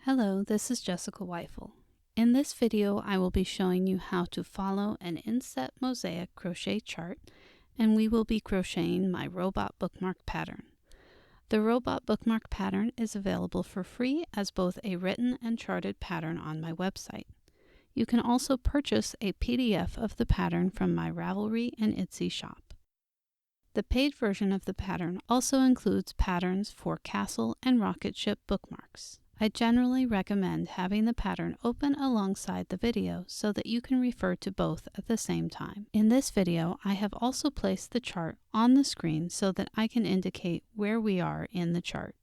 Hello, this is Jessica Weifel. In this video, I will be showing you how to follow an Inset Mosaic Crochet chart, and we will be crocheting my robot bookmark pattern. The robot bookmark pattern is available for free as both a written and charted pattern on my website. You can also purchase a PDF of the pattern from my Ravelry and Etsy shop. The paid version of the pattern also includes patterns for castle and rocket ship bookmarks. I generally recommend having the pattern open alongside the video so that you can refer to both at the same time. In this video, I have also placed the chart on the screen so that I can indicate where we are in the chart.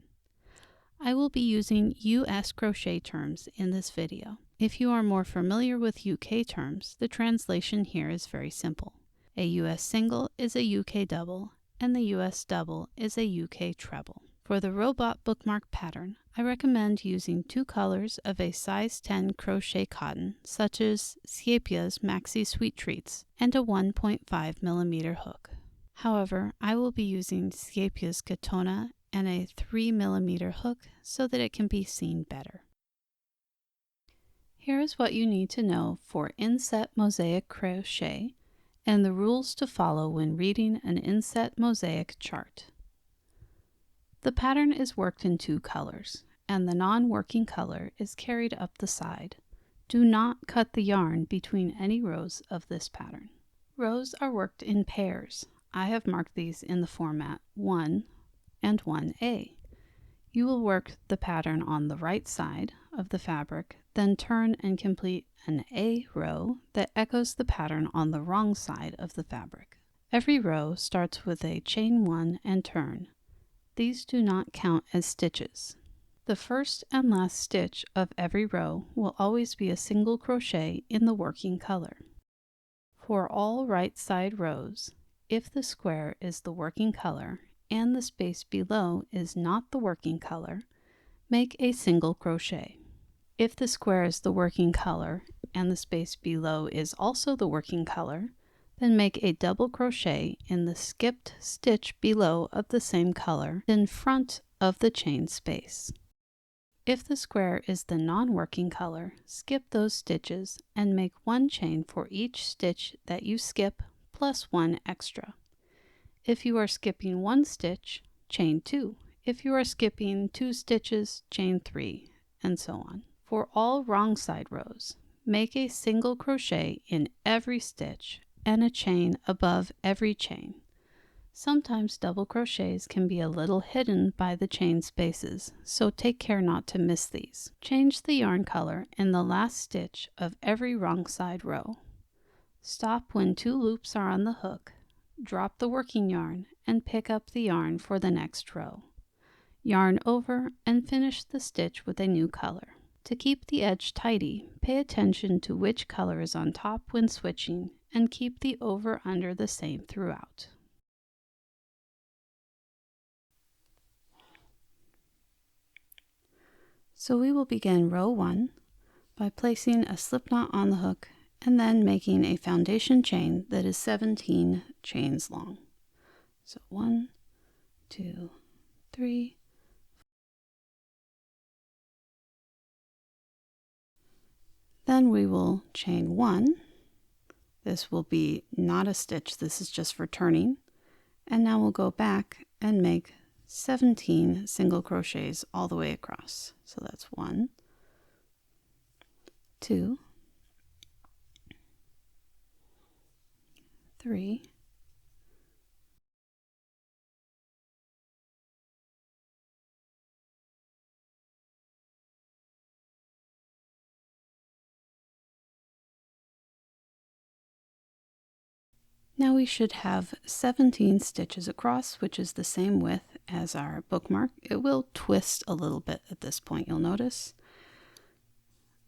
I will be using US crochet terms in this video. If you are more familiar with UK terms, the translation here is very simple. A US single is a UK double, and the US double is a UK treble. For the robot bookmark pattern, I recommend using 2 colors of a size 10 crochet cotton, such as Siepia's Maxi Sweet Treats, and a 1.5mm hook. However, I will be using Siepia's Katona and a 3mm hook so that it can be seen better. Here is what you need to know for Inset Mosaic Crochet and the rules to follow when reading an Inset Mosaic chart. The pattern is worked in 2 colors, and the non-working color is carried up the side. Do not cut the yarn between any rows of this pattern. Rows are worked in pairs. I have marked these in the format 1 and 1A. You will work the pattern on the right side of the fabric, then turn and complete an A row that echoes the pattern on the wrong side of the fabric. Every row starts with a chain 1 and turn. These do not count as stitches. The first and last stitch of every row will always be a single crochet in the working color. For all right side rows, if the square is the working color and the space below is not the working color, make a single crochet. If the square is the working color and the space below is also the working color, then make a double crochet in the skipped stitch below of the same color in front of the chain space. If the square is the non-working color, skip those stitches and make 1 chain for each stitch that you skip plus 1 extra. If you are skipping 1 stitch, chain 2. If you are skipping 2 stitches, chain 3, and so on. For all wrong side rows, make a single crochet in every stitch and a chain above every chain. Sometimes double crochets can be a little hidden by the chain spaces, so take care not to miss these. Change the yarn color in the last stitch of every wrong side row. Stop when 2 loops are on the hook, drop the working yarn, and pick up the yarn for the next row. Yarn over and finish the stitch with a new color. To keep the edge tidy, pay attention to which color is on top when switching, and keep the over-under the same throughout. So we will begin row 1 by placing a slip knot on the hook and then making a foundation chain that is 17 chains long. So 1, 2, 3, then we will chain 1. This will be not a stitch, this is just for turning. And now we'll go back and make 17 single crochets all the way across. So that's 1, 2, 3, 'Now we should have 17 stitches across, which is the same width as our bookmark. It will twist a little bit at this point, you'll notice.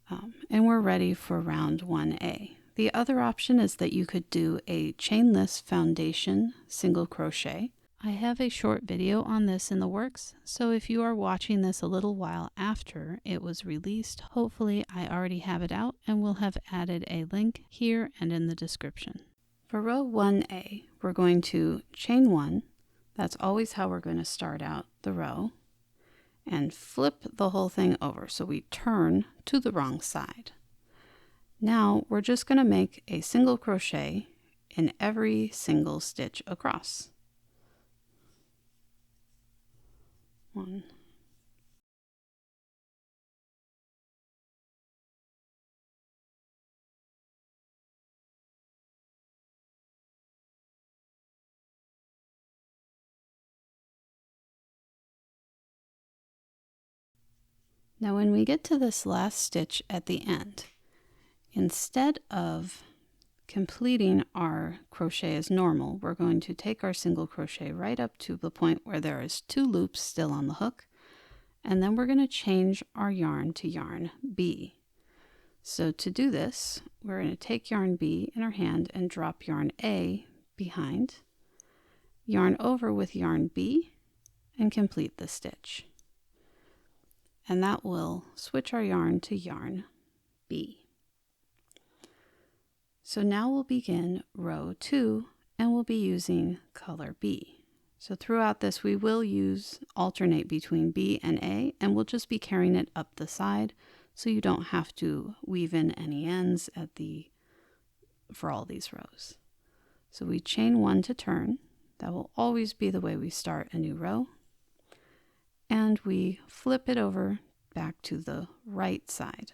And we're ready for round 1A. The other option is that you could do a chainless foundation single crochet. I have a short video on this in the works, so if you are watching this a little while after it was released, hopefully I already have it out and will have added a link here and in the description. For row 1A, we're going to chain 1. That's always how we're going to start out the row. and flip the whole thing over. So we turn to the wrong side. Now we're just going to make a single crochet in every single stitch across. 1. Now when we get to this last stitch at the end, instead of completing our crochet as normal, we're going to take our single crochet right up to the point where there is 2 loops still on the hook, and then we're going to change our yarn to yarn B. So to do this, we're going to take yarn B in our hand and drop yarn A behind, yarn over with yarn B, and complete the stitch. And that will switch our yarn to yarn B. So now we'll begin row 2, and we'll be using color B. So throughout this we will alternate between B and A, and we'll just be carrying it up the side so you don't have to weave in any ends for all these rows. So we chain 1 to turn. That will always be the way we start a new row. And we flip it over back to the right side.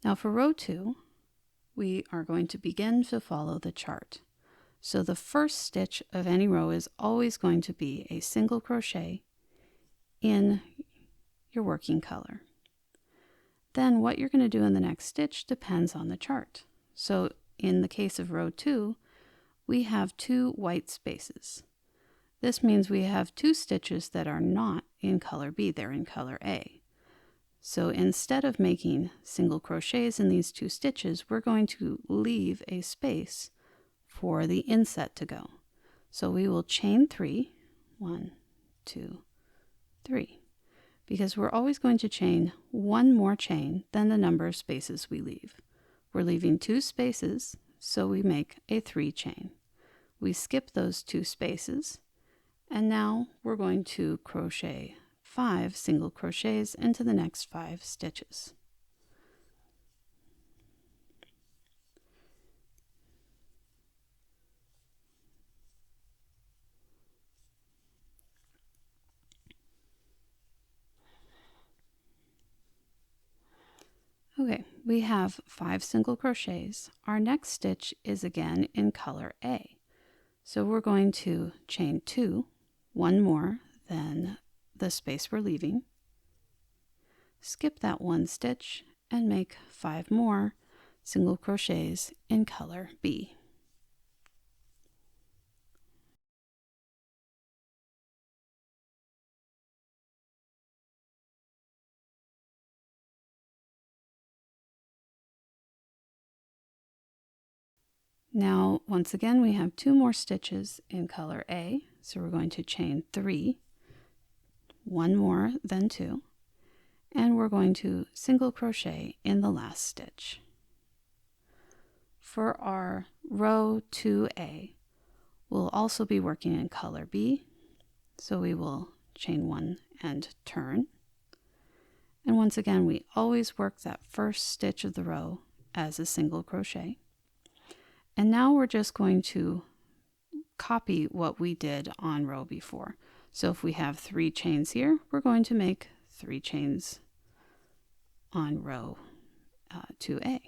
Now for row 2, we are going to begin to follow the chart. So the first stitch of any row is always going to be a single crochet in your working color. Then what you're going to do in the next stitch depends on the chart. So in the case of row 2, we have 2 white spaces. This means we have 2 stitches that are not in color B, they're in color A. So instead of making single crochets in these 2 stitches, we're going to leave a space for the inset to go. So we will chain 3, 1, 2, 3, because we're always going to chain 1 more chain than the number of spaces we leave. We're leaving 2 spaces, so we make a 3 chain. We skip those 2 spaces, and now we're going to crochet 5 single crochets into the next 5 stitches. Okay, we have 5 single crochets. Our next stitch is again in color A. So we're going to chain 2, 1 more than the space we're leaving, skip that 1 stitch, and make 5 more single crochets in color B. Now, once again, we have 2 more stitches in color A, so we're going to chain 3, 1 more than 2, and we're going to single crochet in the last stitch. For our row 2A, we'll also be working in color B, so we will chain 1 and turn. And once again, we always work that first stitch of the row as a single crochet. And now we're just going to copy what we did on row before. So if we have 3 chains here, we're going to make 3 chains on row 2A.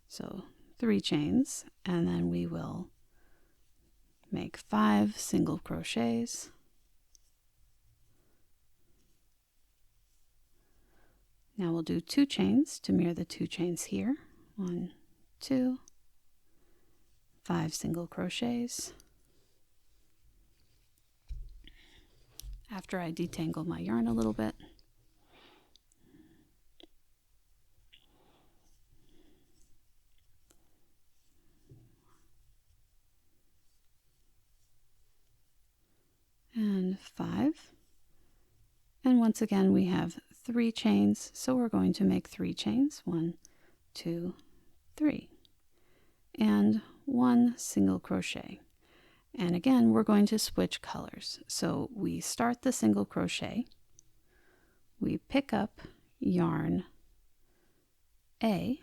So 3 chains, and then we will make 5 single crochets. Now we'll do 2 chains to mirror the 2 chains here. 1, 2, 5 single crochets. After I detangle my yarn a little bit. And 5. And once again we have 3 chains, so we're going to make 3 chains. 1, 2, 3. And 1 single crochet. And again, we're going to switch colors. So we start the single crochet, we pick up yarn A,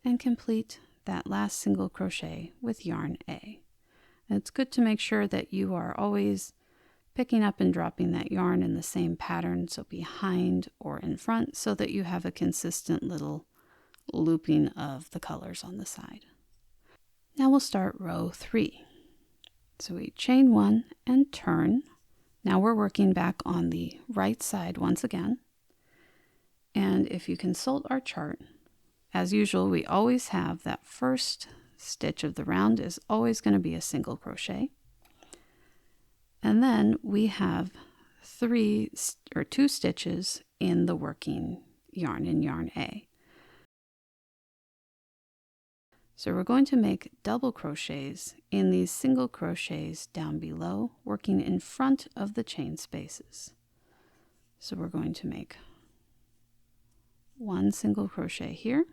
and complete that last single crochet with yarn A. And it's good to make sure that you are always picking up and dropping that yarn in the same pattern, so behind or in front, so that you have a consistent little looping of the colors on the side. Now we'll start row 3. So we chain 1 and turn. Now we're working back on the right side once again. And if you consult our chart, as usual, we always have that first stitch of the round is always going to be a single crochet. And then we have 2 stitches in the working yarn in yarn A. So we're going to make double crochets in these single crochets down below, working in front of the chain spaces. So we're going to make 1 single crochet here,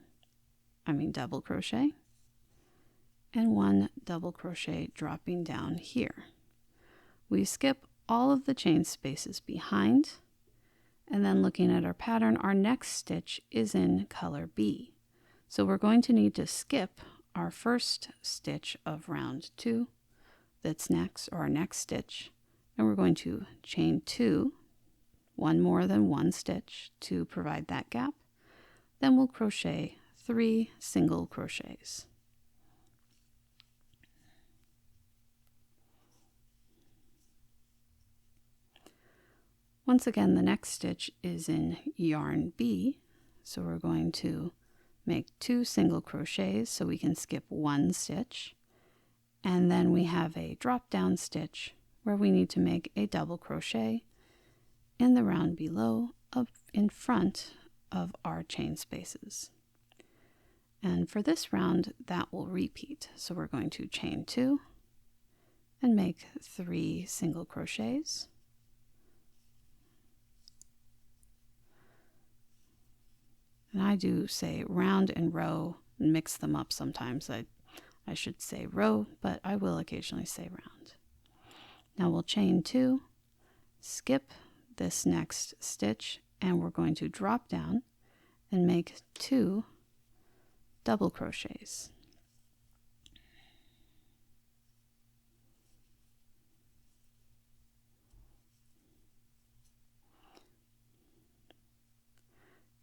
double crochet, and 1 double crochet dropping down here. We skip all of the chain spaces behind, and then looking at our pattern, our next stitch is in color B. So we're going to need to skip our first stitch of round 2 that's next, or our next stitch, and we're going to chain 2, one more than 1 stitch to provide that gap. Then we'll crochet 3 single crochets. Once again, the next stitch is in yarn B, so we're going to make 2 single crochets so we can skip 1 stitch, and then we have a drop down stitch where we need to make a double crochet in the round below up in front of our chain spaces. And for this round, that will repeat. So we're going to chain 2 and make 3 single crochets. And I do say round and row, mix them up sometimes. I should say row, but I will occasionally say round. Now we'll chain 2, skip this next stitch, and we're going to drop down and make 2 double crochets.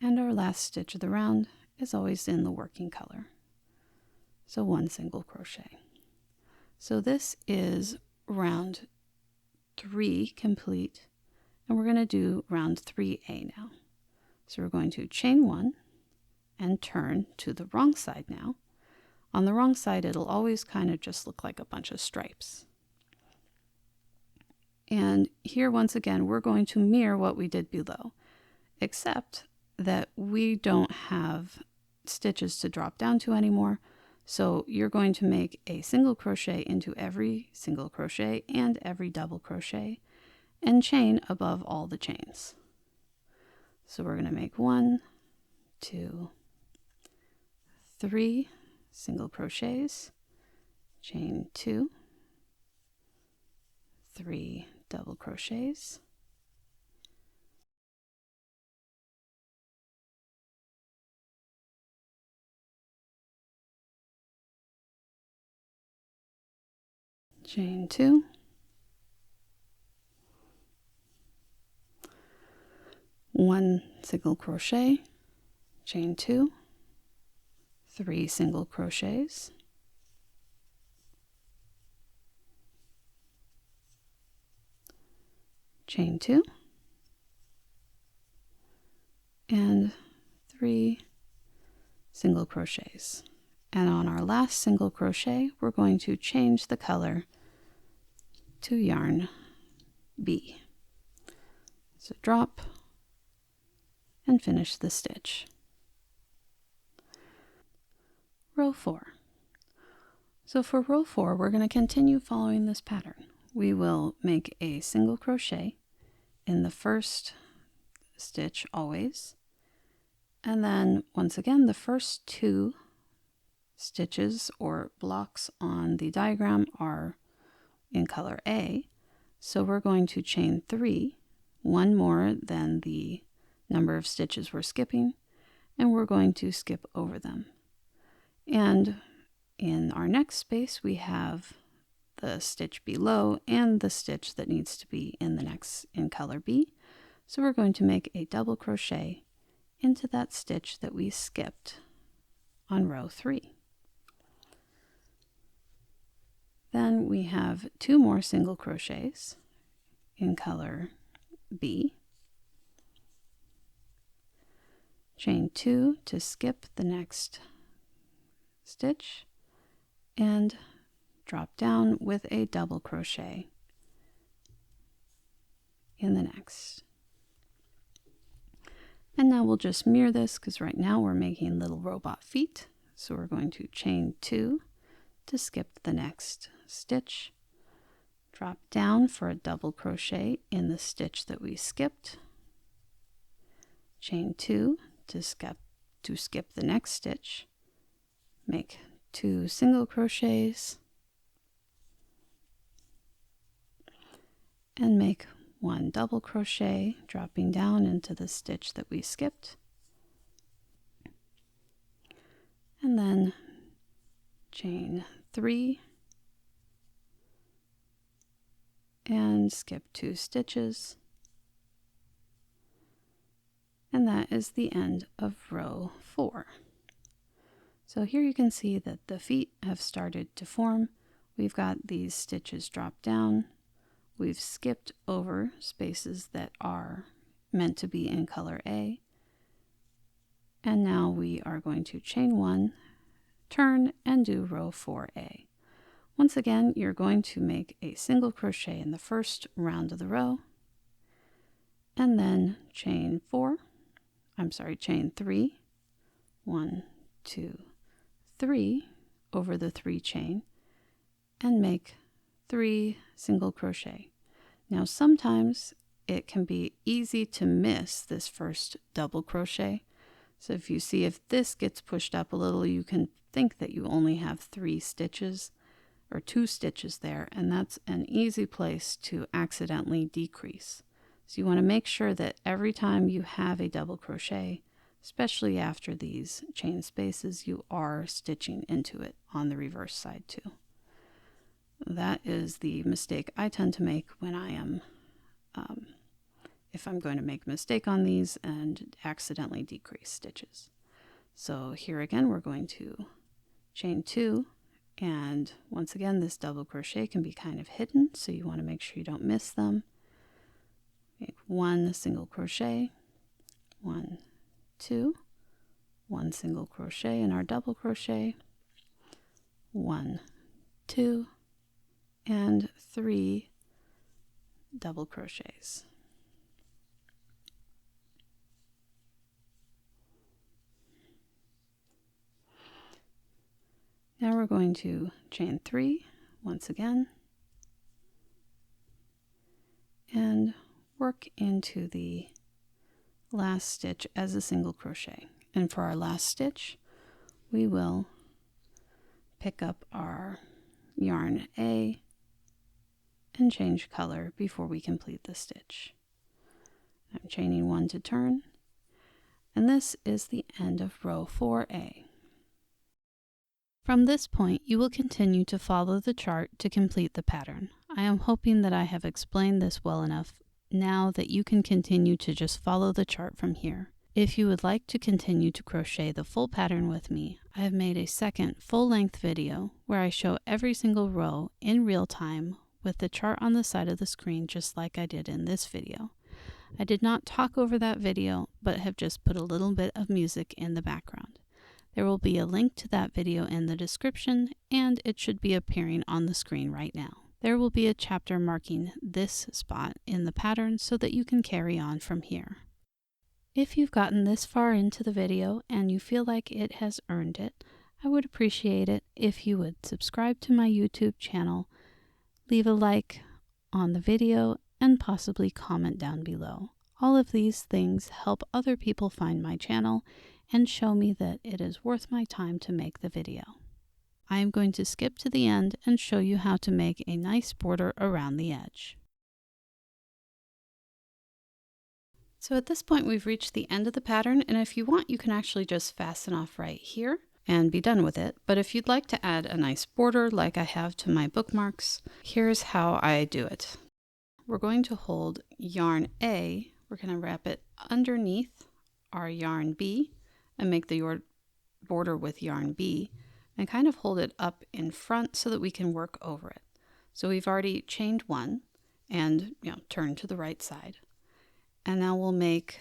And our last stitch of the round is always in the working color. So 1 single crochet. So this is round 3 complete, and we're going to do round 3A now. So we're going to chain 1 and turn to the wrong side now. On the wrong side, it'll always kind of just look like a bunch of stripes. And here, once again, we're going to mirror what we did below, except that we don't have stitches to drop down to anymore. So you're going to make a single crochet into every single crochet and every double crochet and chain above all the chains. So we're going to make 1, 2, 3 single crochets, chain 2, 3 double crochets, chain 2, 1 single crochet, chain 2, 3 single crochets, chain 2, and 3 single crochets. And on our last single crochet, we're going to change the color to yarn B. So drop and finish the stitch. Row 4. So for row 4, we're going to continue following this pattern. We will make a single crochet in the first stitch always, and then once again the first 2 stitches or blocks on the diagram are in color A, so we're going to chain 3, one more than the number of stitches we're skipping, and we're going to skip over them. And in our next space we have the stitch below and the stitch that needs to be in the next in color B. So we're going to make a double crochet into that stitch that we skipped on row 3. Then we have 2 more single crochets in color B. Chain 2 to skip the next stitch and drop down with a double crochet in the next. And now we'll just mirror this because right now we're making little robot feet. So we're going to chain 2 to skip the next stitch, drop down for a double crochet in the stitch that we skipped, chain 2 to skip the next stitch, make 2 single crochets, and make 1 double crochet, dropping down into the stitch that we skipped, and then chain 3 and skip 2 stitches, and that is the end of row 4. So here you can see that the feet have started to form. We've got these stitches dropped down. We've skipped over spaces that are meant to be in color A. And now we are going to chain 1, turn, and do row 4A. Once again, you're going to make a single crochet in the first round of the row, and then chain 3, 1, 2, 3 over the 3 chain, and make 3 single crochet. Now sometimes it can be easy to miss this first double crochet. So if this gets pushed up a little, you can think that you only have 3 stitches or 2 stitches there, and that's an easy place to accidentally decrease. So you want to make sure that every time you have a double crochet, especially after these chain spaces, you are stitching into it on the reverse side too. That is the mistake I tend to make when I am, if I'm going to make a mistake on these and accidentally decrease stitches. So here again, we're going to chain 2, and once again, this double crochet can be kind of hidden, so you want to make sure you don't miss them. Make 1 single crochet, 1, 2, 1 single crochet in our double crochet, 1, 2, and 3 double crochets. Now we're going to chain 3 once again and work into the last stitch as a single crochet. And for our last stitch, we will pick up our yarn A and change color before we complete the stitch. I'm chaining 1 to turn, and this is the end of row 4A. From this point, you will continue to follow the chart to complete the pattern. I am hoping that I have explained this well enough now that you can continue to just follow the chart from here. If you would like to continue to crochet the full pattern with me, I have made a second full-length video where I show every single row in real time with the chart on the side of the screen just like I did in this video. I did not talk over that video, but have just put a little bit of music in the background. There will be a link to that video in the description, and it should be appearing on the screen right now. There will be a chapter marking this spot in the pattern so that you can carry on from here. If you've gotten this far into the video and you feel like it has earned it, I would appreciate it if you would subscribe to my YouTube channel, leave a like on the video, and possibly comment down below. All of these things help other people find my channel and show me that it is worth my time to make the video. I am going to skip to the end and show you how to make a nice border around the edge. So at this point we've reached the end of the pattern, and if you want you can actually just fasten off right here and be done with it. But if you'd like to add a nice border like I have to my bookmarks, here's how I do it. We're going to hold yarn A, we're going to wrap it underneath our yarn B and make the border with yarn B and kind of hold it up in front so that we can work over it. So we've already chained one and turn to the right side. And now we'll make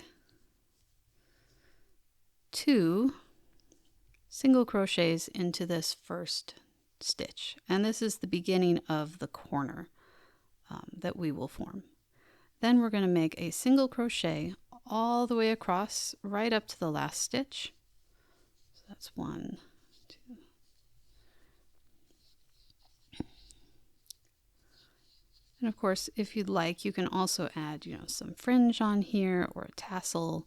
2 single crochets into this first stitch. And this is the beginning of the corner that we will form. Then we're going to make a single crochet all the way across right up to the last stitch. So that's 1, 2. And of course, if you'd like, you can also add, some fringe on here or a tassel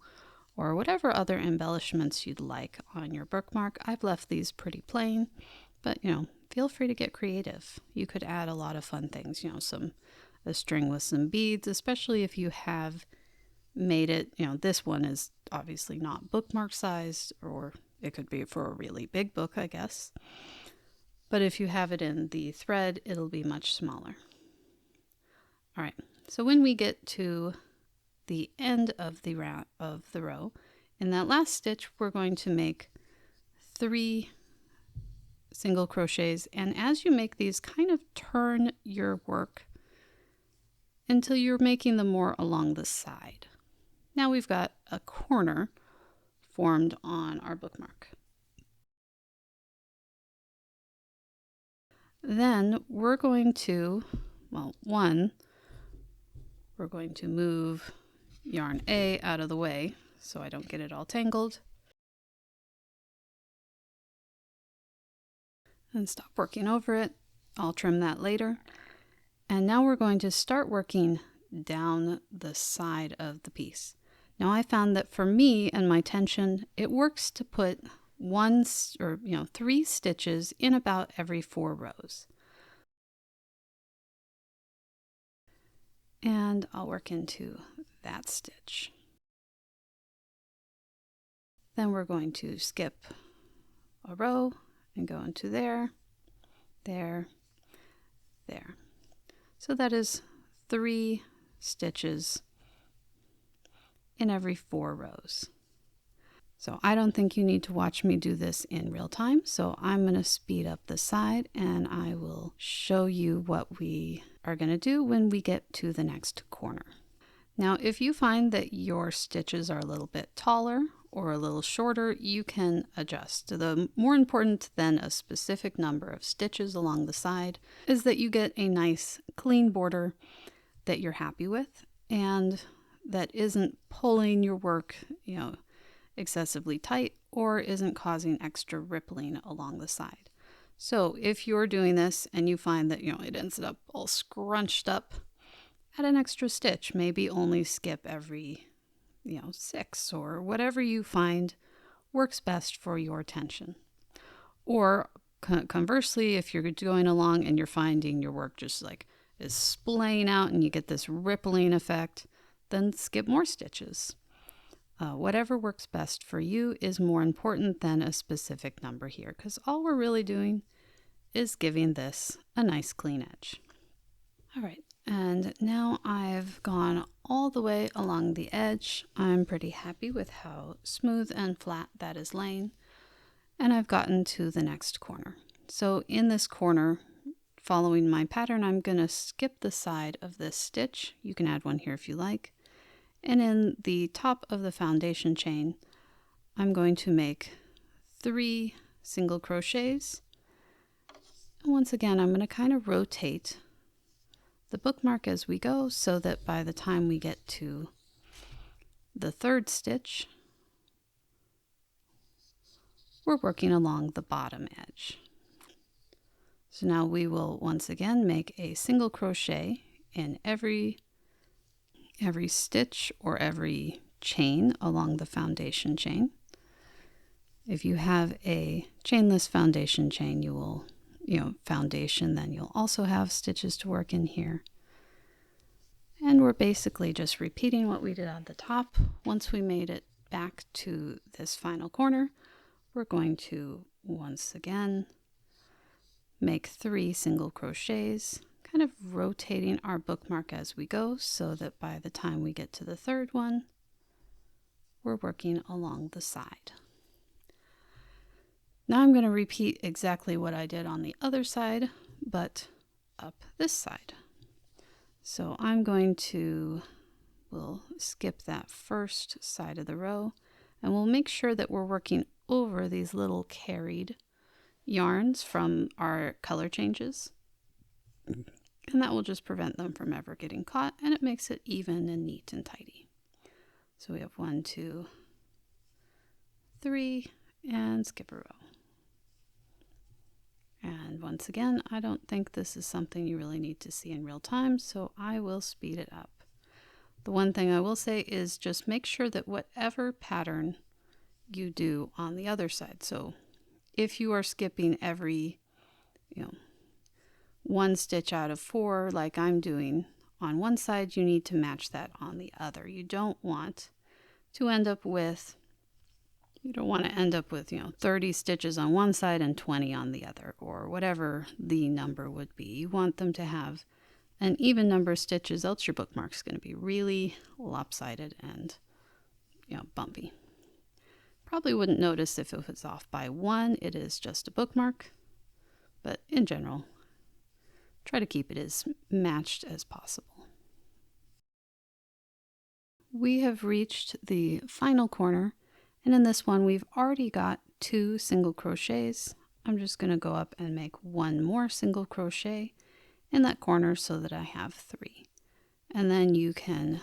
or whatever other embellishments you'd like on your bookmark. I've left these pretty plain, but feel free to get creative. You could add a lot of fun things, a string with some beads, especially if you have made it, this one is obviously not bookmark sized, or it could be for a really big book, I guess. But if you have it in the thread, it'll be much smaller. All right, so when we get to the end of the row, in that last stitch, we're going to make 3 single crochets. And as you make these, kind of turn your work until you're making them more along the side. Now we've got a corner formed on our bookmark. Then we're going to, we're going to move yarn A out of the way so I don't get it all tangled. And stop working over it. I'll trim that later. And now we're going to start working down the side of the piece. Now I found that for me and my tension, it works to put 3 stitches in about every 4 rows. And I'll work into that stitch. Then we're going to skip a row and go into there, there, there. So that is 3 stitches in every 4 rows. So I don't think you need to watch me do this in real time, so I'm going to speed up the side and I will show you what we are going to do when we get to the next corner. Now if you find that your stitches are a little bit taller or a little shorter, you can adjust. The more important than a specific number of stitches along the side is that you get a nice clean border that you're happy with and that isn't pulling your work, excessively tight or isn't causing extra rippling along the side. So if you're doing this and you find that, it ends up all scrunched up, add an extra stitch, maybe only skip every, 6 or whatever you find works best for your tension. Or conversely, if you're going along and you're finding your work just is splaying out and you get this rippling effect, then skip more stitches. Whatever works best for you is more important than a specific number here, because all we're really doing is giving this a nice clean edge. All right, and now I've gone all the way along the edge. I'm pretty happy with how smooth and flat that is laying, and I've gotten to the next corner. So in this corner, following my pattern, I'm going to skip the side of this stitch. You can add one here if you like. And in the top of the foundation chain, I'm going to make 3 single crochets. And once again, I'm going to kind of rotate the bookmark as we go so that by the time we get to the 3rd stitch, we're working along the bottom edge. So now we will once again make a single crochet in every stitch or every chain along the foundation chain. If you have a chainless foundation chain, you will, foundation, then you'll also have stitches to work in here. And we're basically just repeating what we did on the top. Once we made it back to this final corner, we're going to once again make 3 single crochets, kind of rotating our bookmark as we go so that by the time we get to the 3rd one, we're working along the side. Now I'm going to repeat exactly what I did on the other side, but up this side. So I'm going to, we'll skip that first side of the row, and we'll make sure that we're working over these little carried yarns from our color changes. And that will just prevent them from ever getting caught, and it makes it even and neat and tidy. So we have 1, 2, 3, and skip a row. And once again, I don't think this is something you really need to see in real time, so I will speed it up. The one thing I will say is just make sure that whatever pattern you do on the other side, so if you are skipping every, 1 stitch out of 4 like I'm doing on one side, you need to match that on the other. You don't want to end up with 30 stitches on one side and 20 on the other, or whatever the number would be. You want them to have an even number of stitches, else your bookmark's going to be really lopsided and, bumpy. Probably wouldn't notice if it was off by 1. It is just a bookmark, but in general, try to keep it as matched as possible. We have reached the final corner, and in this one we've already got 2 single crochets. I'm just going to go up and make 1 more single crochet in that corner so that I have 3. And then you can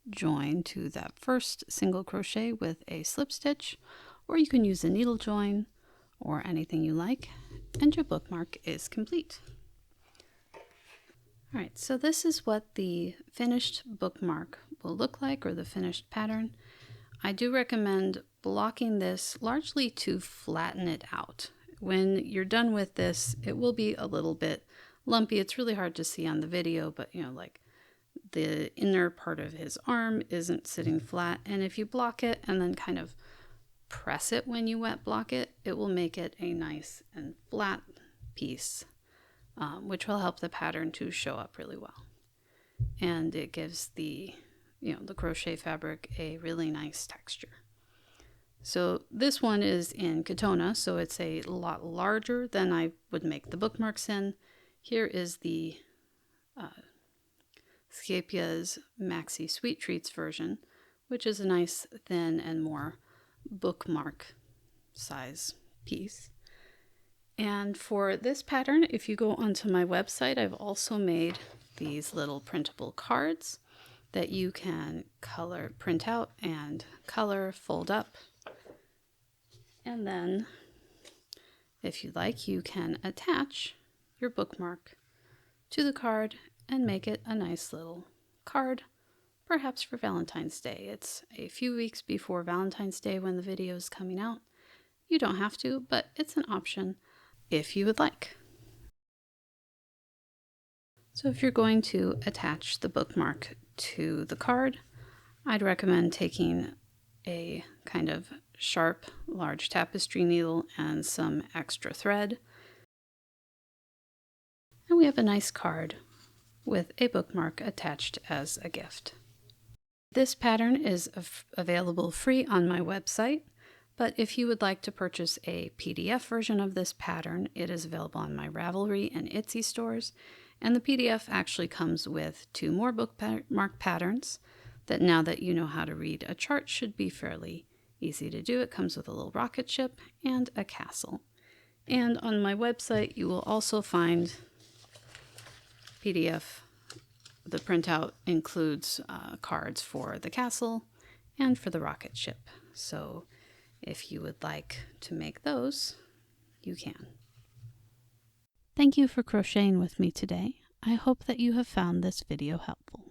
join to that first single crochet with a slip stitch, or you can use a needle join or anything you like, and your bookmark is complete. Alright, so this is what the finished bookmark will look like, or the finished pattern. I do recommend blocking this largely to flatten it out. When you're done with this, it will be a little bit lumpy. It's really hard to see on the video, but like the inner part of his arm isn't sitting flat, and if you block it and then kind of press it when you wet block it, it will make it a nice and flat piece, which will help the pattern to show up really well. And it gives the crochet fabric a really nice texture. So this one is in Katona, so it's a lot larger than I would make the bookmarks in. Here is the Scapia's Maxi Sweet Treats version, which is a nice thin and more bookmark size piece. And for this pattern, if you go onto my website, I've also made these little printable cards that you can print out and color, fold up. And then, if you like, you can attach your bookmark to the card and make it a nice little card, perhaps for Valentine's Day. It's a few weeks before Valentine's Day when the video is coming out. You don't have to, but it's an option if you would like. So if you're going to attach the bookmark to the card, I'd recommend taking a kind of sharp, large tapestry needle and some extra thread. And we have a nice card with a bookmark attached as a gift. This pattern is available free on my website, but if you would like to purchase a PDF version of this pattern, it is available on my Ravelry and Etsy stores. And the PDF actually comes with 2 more bookmark patterns that, now that you know how to read a chart, should be fairly easy to do. It comes with a little rocket ship and a castle. And on my website, you will also find PDF. The printout includes cards for the castle and for the rocket ship. So if you would like to make those, you can. Thank you for crocheting with me today. I hope that you have found this video helpful.